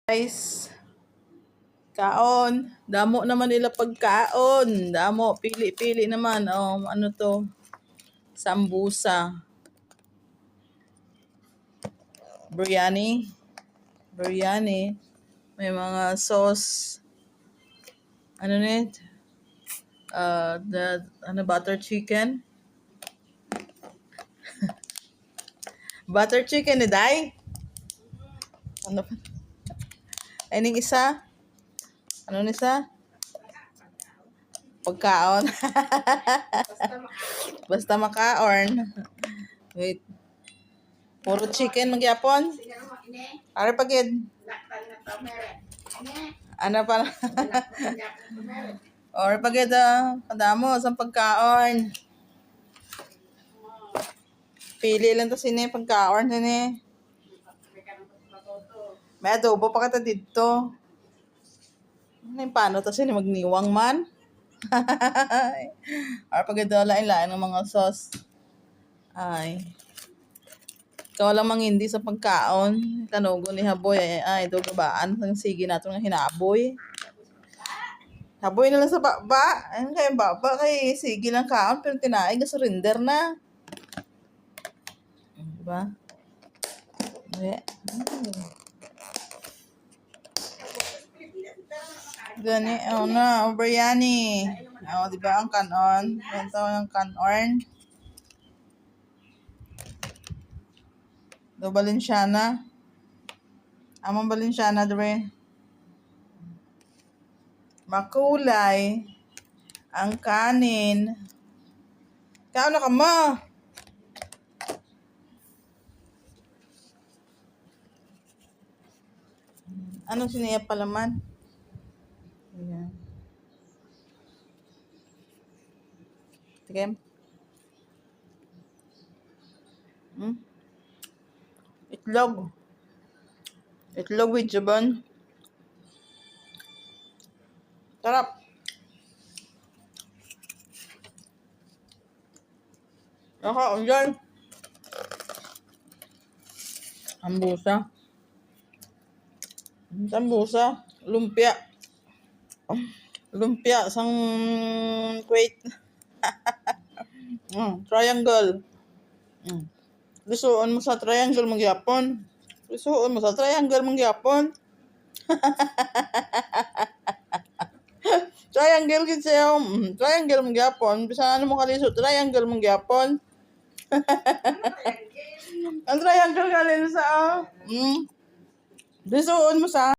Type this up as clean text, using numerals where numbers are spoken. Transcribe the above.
Guys, kaon. Damo naman nila pagkaon. Damo, pili-pili naman. Oh, ano to? Sambusa. Biryani. Biryani. May mga sauce. Ano nito? Butter chicken. Butter chicken ni Day. Ano pa? Ay, ning isa. Ano ni isa? Pagkaon. Basta makaon. Wait. Puro chicken magyapon. Are pagid. Ano pa? Or pagid kadamo sa pagkaon. Pili lang to sini pagkaon sini. May adobo pa kita dito. Ano yung paano to sini magniwang man? Or pagid lain-lain ng mga sauce. Ay. Ikaw lang mangindi sa pagkaon. Kanugo ni Haboy. Ay, do gabaan. Sige nato nga hinaboy. Haboy na lang sa baba. Ayun kaya baba. Kay sige lang kaon. Pero tinaig. Surrender na. Diba? Okay. Gani. Oh na. Biryani. Oh, diba ang kanon? Ito yung kanon. Do Balenciana. Amang Balenciana dre. Makulay. Ang kanin. Kao na ka mo. Anong siniya palaman? Ayan. Tikim. Itlog. Itlog with jabon. Sarap. Naka-enjoy. Sambusa. Sambusa. Lumpia. Lumpia sang Kuwait. Triangle. Lisuon mo sa triangle mangyapon. Lisuon mo sa triangle mangyapon. Triangle gid siya. Triangle mangyapon. Bisan ano mo kaliso, triangle mangyapon. Ang triangle galing sa Lisuon mo sa